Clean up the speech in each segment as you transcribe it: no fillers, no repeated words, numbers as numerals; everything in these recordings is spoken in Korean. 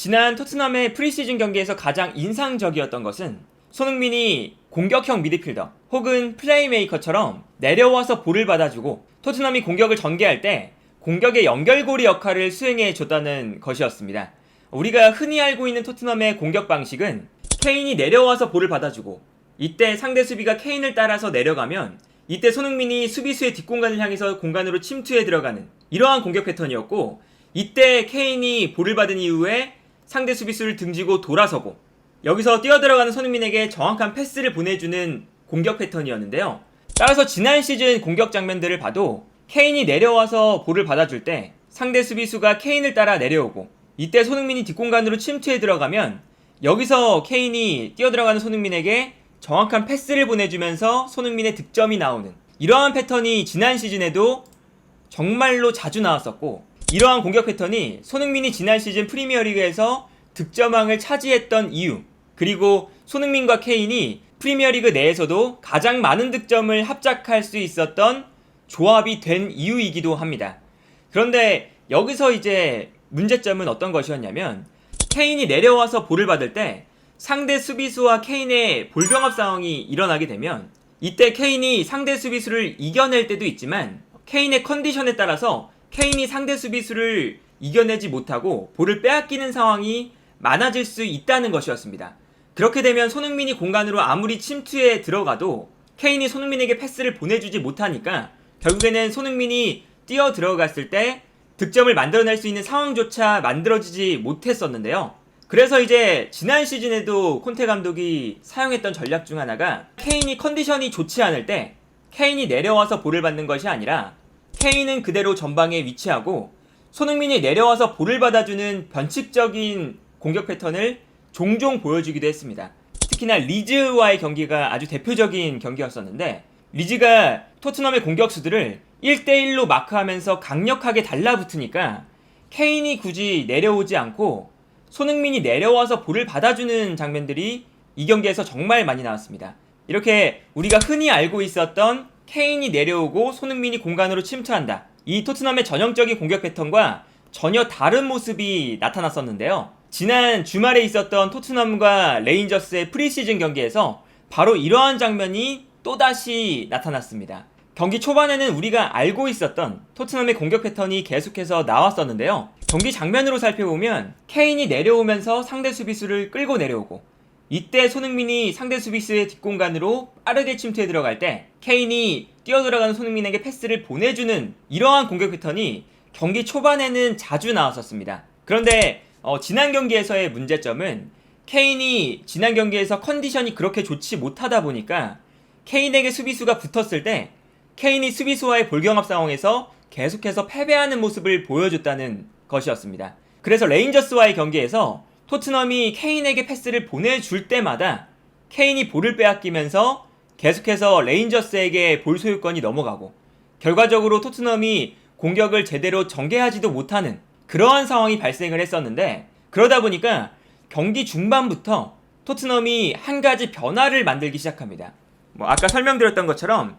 지난 토트넘의 프리시즌 경기에서 가장 인상적이었던 것은 손흥민이 공격형 미드필더 혹은 플레이메이커처럼 내려와서 볼을 받아주고 토트넘이 공격을 전개할 때 공격의 연결고리 역할을 수행해 줬다는 것이었습니다. 우리가 흔히 알고 있는 토트넘의 공격 방식은 케인이 내려와서 볼을 받아주고 이때 상대 수비가 케인을 따라서 내려가면 이때 손흥민이 수비수의 뒷공간을 향해서 공간으로 침투해 들어가는 이러한 공격 패턴이었고, 이때 케인이 볼을 받은 이후에 상대 수비수를 등지고 돌아서고 여기서 뛰어들어가는 손흥민에게 정확한 패스를 보내주는 공격 패턴이었는데요. 따라서 지난 시즌 공격 장면들을 봐도 케인이 내려와서 볼을 받아줄 때 상대 수비수가 케인을 따라 내려오고 이때 손흥민이 뒷공간으로 침투해 들어가면 여기서 케인이 뛰어들어가는 손흥민에게 정확한 패스를 보내주면서 손흥민의 득점이 나오는 이러한 패턴이 지난 시즌에도 정말로 자주 나왔었고, 이러한 공격 패턴이 손흥민이 지난 시즌 프리미어리그에서 득점왕을 차지했던 이유, 그리고 손흥민과 케인이 프리미어리그 내에서도 가장 많은 득점을 합작할 수 있었던 조합이 된 이유이기도 합니다. 그런데 여기서 이제 문제점은 어떤 것이었냐면, 케인이 내려와서 볼을 받을 때 상대 수비수와 케인의 볼병합 상황이 일어나게 되면 이때 케인이 상대 수비수를 이겨낼 때도 있지만 케인의 컨디션에 따라서 케인이 상대 수비수를 이겨내지 못하고 볼을 빼앗기는 상황이 많아질 수 있다는 것이었습니다. 그렇게 되면 손흥민이 공간으로 아무리 침투에 들어가도 케인이 손흥민에게 패스를 보내주지 못하니까 결국에는 손흥민이 뛰어 들어갔을 때 득점을 만들어낼 수 있는 상황조차 만들어지지 못했었는데요. 그래서 이제 지난 시즌에도 콘테 감독이 사용했던 전략 중 하나가 케인이 컨디션이 좋지 않을 때 케인이 내려와서 볼을 받는 것이 아니라 케인은 그대로 전방에 위치하고 손흥민이 내려와서 볼을 받아주는 변칙적인 공격 패턴을 종종 보여주기도 했습니다. 특히나 리즈와의 경기가 아주 대표적인 경기였었는데, 리즈가 토트넘의 공격수들을 1대1로 마크하면서 강력하게 달라붙으니까 케인이 굳이 내려오지 않고 손흥민이 내려와서 볼을 받아주는 장면들이 이 경기에서 정말 많이 나왔습니다. 이렇게 우리가 흔히 알고 있었던 케인이 내려오고 손흥민이 공간으로 침투한다, 이 토트넘의 전형적인 공격 패턴과 전혀 다른 모습이 나타났었는데요. 지난 주말에 있었던 토트넘과 레인저스의 프리시즌 경기에서 바로 이러한 장면이 또다시 나타났습니다. 경기 초반에는 우리가 알고 있었던 토트넘의 공격 패턴이 계속해서 나왔었는데요. 경기 장면으로 살펴보면 케인이 내려오면서 상대 수비수를 끌고 내려오고 이때 손흥민이 상대 수비수의 뒷공간으로 빠르게 침투해 들어갈 때 케인이 뛰어들어가는 손흥민에게 패스를 보내주는 이러한 공격 패턴이 경기 초반에는 자주 나왔었습니다. 그런데 지난 경기에서의 문제점은 케인이 지난 경기에서 컨디션이 그렇게 좋지 못하다 보니까 케인에게 수비수가 붙었을 때 케인이 수비수와의 볼경합 상황에서 계속해서 패배하는 모습을 보여줬다는 것이었습니다. 그래서 레인저스와의 경기에서 토트넘이 케인에게 패스를 보내줄 때마다 케인이 볼을 빼앗기면서 계속해서 레인저스에게 볼 소유권이 넘어가고 결과적으로 토트넘이 공격을 제대로 전개하지도 못하는 그러한 상황이 발생을 했었는데, 그러다 보니까 경기 중반부터 토트넘이 한 가지 변화를 만들기 시작합니다. 아까 설명드렸던 것처럼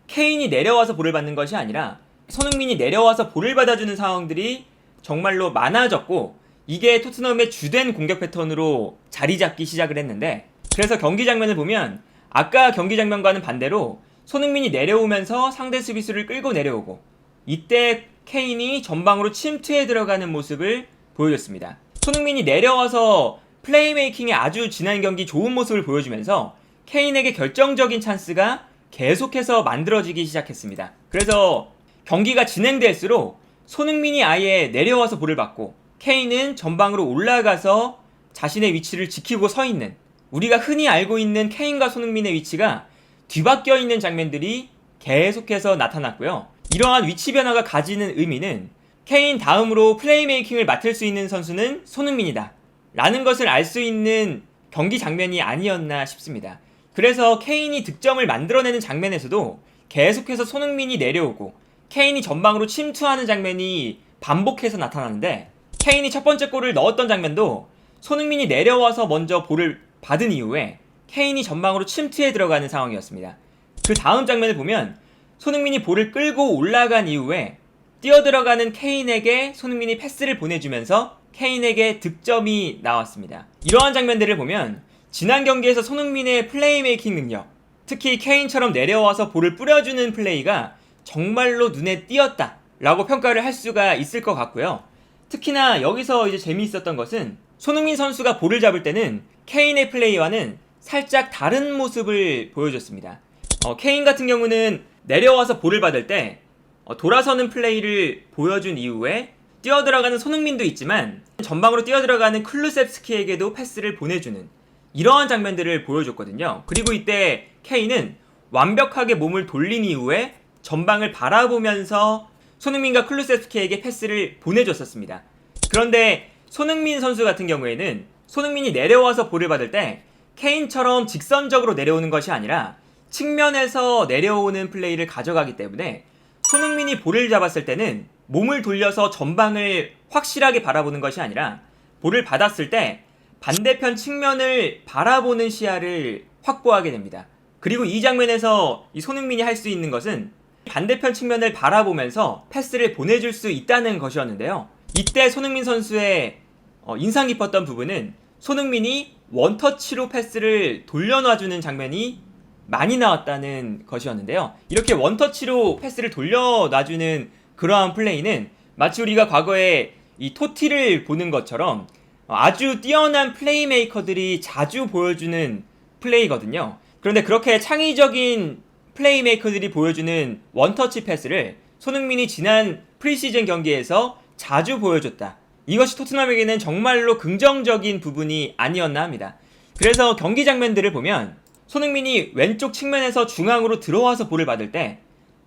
케인이 내려와서 볼을 받는 것이 아니라 손흥민이 내려와서 볼을 받아주는 상황들이 정말로 많아졌고, 이게 토트넘의 주된 공격 패턴으로 자리 잡기 시작을 했는데, 그래서 경기 장면을 보면 아까 경기 장면과는 반대로 손흥민이 내려오면서 상대 수비수를 끌고 내려오고 이때 케인이 전방으로 침투해 들어가는 모습을 보여줬습니다. 손흥민이 내려와서 플레이메이킹에 아주 지난 경기 좋은 모습을 보여주면서 케인에게 결정적인 찬스가 계속해서 만들어지기 시작했습니다. 그래서 경기가 진행될수록 손흥민이 아예 내려와서 볼을 받고 케인은 전방으로 올라가서 자신의 위치를 지키고 서 있는, 우리가 흔히 알고 있는 케인과 손흥민의 위치가 뒤바뀌어 있는 장면들이 계속해서 나타났고요. 이러한 위치 변화가 가지는 의미는 케인 다음으로 플레이메이킹을 맡을 수 있는 선수는 손흥민이다 라는 것을 알 수 있는 경기 장면이 아니었나 싶습니다. 그래서 케인이 득점을 만들어내는 장면에서도 계속해서 손흥민이 내려오고 케인이 전방으로 침투하는 장면이 반복해서 나타나는데, 케인이 첫 번째 골을 넣었던 장면도 손흥민이 내려와서 먼저 볼을 받은 이후에 케인이 전방으로 침투해 들어가는 상황이었습니다. 그 다음 장면을 보면 손흥민이 볼을 끌고 올라간 이후에 뛰어들어가는 케인에게 손흥민이 패스를 보내주면서 케인에게 득점이 나왔습니다. 이러한 장면들을 보면 지난 경기에서 손흥민의 플레이메이킹 능력, 특히 케인처럼 내려와서 볼을 뿌려주는 플레이가 정말로 눈에 띄었다 라고 평가를 할 수가 있을 것 같고요. 특히나 여기서 이제 재미있었던 것은 손흥민 선수가 볼을 잡을 때는 케인의 플레이와는 살짝 다른 모습을 보여줬습니다. 케인 같은 경우는 내려와서 볼을 받을 때 돌아서는 플레이를 보여준 이후에 뛰어들어가는 손흥민도 있지만 전방으로 뛰어들어가는 클루셉스키에게도 패스를 보내주는 이러한 장면들을 보여줬거든요. 그리고 이때 케인은 완벽하게 몸을 돌린 이후에 전방을 바라보면서 손흥민과 클루셉스키에게 패스를 보내줬었습니다. 그런데 손흥민 선수 같은 경우에는 손흥민이 내려와서 볼을 받을 때 케인처럼 직선적으로 내려오는 것이 아니라 측면에서 내려오는 플레이를 가져가기 때문에 손흥민이 볼을 잡았을 때는 몸을 돌려서 전방을 확실하게 바라보는 것이 아니라 볼을 받았을 때 반대편 측면을 바라보는 시야를 확보하게 됩니다. 그리고 이 장면에서 이 손흥민이 할 수 있는 것은 반대편 측면을 바라보면서 패스를 보내줄 수 있다는 것이었는데요. 이때 손흥민 선수의 인상 깊었던 부분은 손흥민이 원터치로 패스를 돌려놔주는 장면이 많이 나왔다는 것이었는데요. 이렇게 원터치로 패스를 돌려놔주는 그러한 플레이는 마치 우리가 과거에 이 토티를 보는 것처럼 아주 뛰어난 플레이메이커들이 자주 보여주는 플레이거든요. 그런데 그렇게 창의적인 플레이메이커들이 보여주는 원터치 패스를 손흥민이 지난 프리시즌 경기에서 자주 보여줬다. 이것이 토트넘에게는 정말로 긍정적인 부분이 아니었나 합니다. 그래서 경기 장면들을 보면 손흥민이 왼쪽 측면에서 중앙으로 들어와서 볼을 받을 때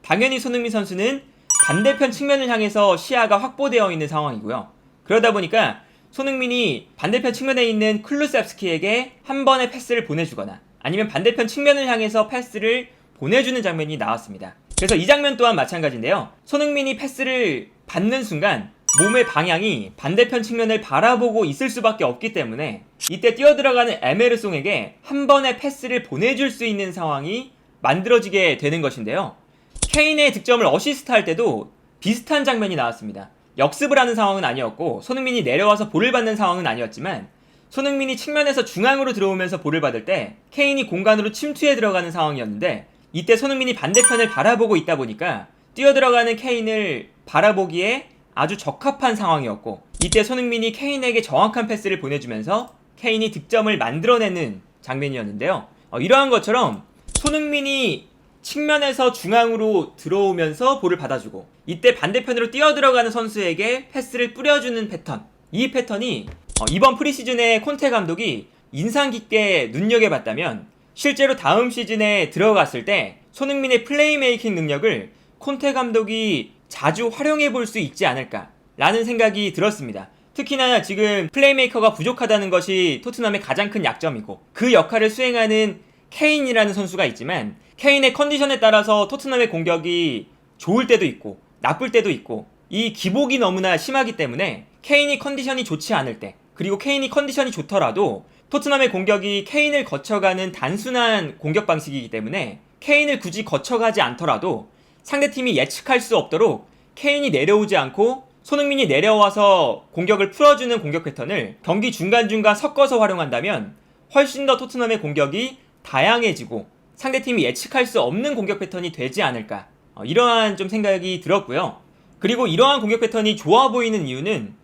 당연히 손흥민 선수는 반대편 측면을 향해서 시야가 확보되어 있는 상황이고요. 그러다 보니까 손흥민이 반대편 측면에 있는 클루셉스키에게 한 번의 패스를 보내주거나 아니면 반대편 측면을 향해서 패스를 보내주는 장면이 나왔습니다. 그래서 이 장면 또한 마찬가지인데요. 손흥민이 패스를 받는 순간 몸의 방향이 반대편 측면을 바라보고 있을 수밖에 없기 때문에 이때 뛰어들어가는 에메르송에게 한 번의 패스를 보내줄 수 있는 상황이 만들어지게 되는 것인데요. 케인의 득점을 어시스트할 때도 비슷한 장면이 나왔습니다. 역습을 하는 상황은 아니었고 손흥민이 내려와서 볼을 받는 상황은 아니었지만 손흥민이 측면에서 중앙으로 들어오면서 볼을 받을 때 케인이 공간으로 침투해 들어가는 상황이었는데 이때 손흥민이 반대편을 바라보고 있다 보니까 뛰어들어가는 케인을 바라보기에 아주 적합한 상황이었고 이때 손흥민이 케인에게 정확한 패스를 보내주면서 케인이 득점을 만들어내는 장면이었는데요. 이러한 것처럼 손흥민이 측면에서 중앙으로 들어오면서 볼을 받아주고 이때 반대편으로 뛰어들어가는 선수에게 패스를 뿌려주는 패턴, 이 패턴이 이번 프리시즌에 콘테 감독이 인상 깊게 눈여겨봤다면 실제로 다음 시즌에 들어갔을 때 손흥민의 플레이메이킹 능력을 콘테 감독이 자주 활용해 볼 수 있지 않을까 라는 생각이 들었습니다. 특히나 지금 플레이메이커가 부족하다는 것이 토트넘의 가장 큰 약점이고 그 역할을 수행하는 케인이라는 선수가 있지만 케인의 컨디션에 따라서 토트넘의 공격이 좋을 때도 있고 나쁠 때도 있고 이 기복이 너무나 심하기 때문에 케인이 컨디션이 좋지 않을 때 그리고 케인이 컨디션이 좋더라도 토트넘의 공격이 케인을 거쳐가는 단순한 공격 방식이기 때문에 케인을 굳이 거쳐가지 않더라도 상대팀이 예측할 수 없도록 케인이 내려오지 않고 손흥민이 내려와서 공격을 풀어주는 공격 패턴을 경기 중간중간 섞어서 활용한다면 훨씬 더 토트넘의 공격이 다양해지고 상대팀이 예측할 수 없는 공격 패턴이 되지 않을까 이러한 좀 생각이 들었고요. 그리고 이러한 공격 패턴이 좋아 보이는 이유는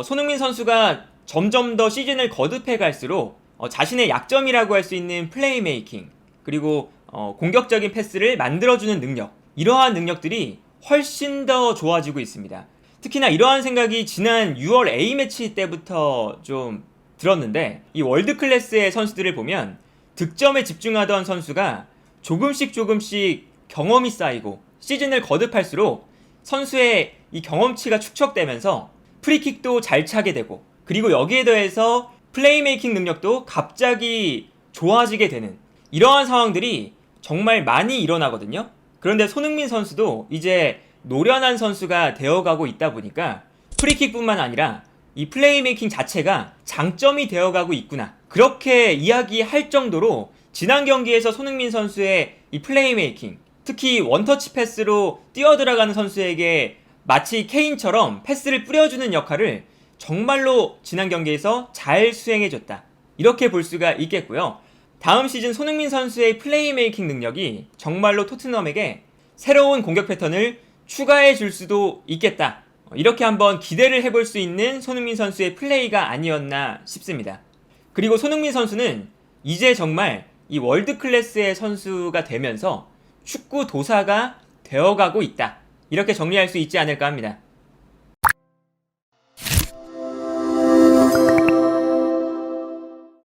손흥민 선수가 점점 더 시즌을 거듭해 갈수록 자신의 약점이라고 할 수 있는 플레이메이킹 그리고 공격적인 패스를 만들어주는 능력 이러한 능력들이 훨씬 더 좋아지고 있습니다. 특히나 이러한 생각이 지난 6월 A매치 때부터 좀 들었는데 이 월드클래스의 선수들을 보면 득점에 집중하던 선수가 조금씩 경험이 쌓이고 시즌을 거듭할수록 선수의 이 경험치가 축적되면서 프리킥도 잘 차게 되고 그리고 여기에 더해서 플레이메이킹 능력도 갑자기 좋아지게 되는 이러한 상황들이 정말 많이 일어나거든요. 그런데 손흥민 선수도 이제 노련한 선수가 되어가고 있다 보니까 프리킥뿐만 아니라 이 플레이메이킹 자체가 장점이 되어가고 있구나 그렇게 이야기할 정도로 지난 경기에서 손흥민 선수의 이 플레이메이킹 특히 원터치 패스로 뛰어들어가는 선수에게 마치 케인처럼 패스를 뿌려주는 역할을 정말로 지난 경기에서 잘 수행해줬다. 이렇게 볼 수가 있겠고요. 다음 시즌 손흥민 선수의 플레이메이킹 능력이 정말로 토트넘에게 새로운 공격 패턴을 추가해 줄 수도 있겠다. 이렇게 한번 기대를 해볼 수 있는 손흥민 선수의 플레이가 아니었나 싶습니다. 그리고 손흥민 선수는 이제 정말 이 월드 클래스의 선수가 되면서 축구 도사가 되어가고 있다. 이렇게 정리할 수 있지 않을까 합니다.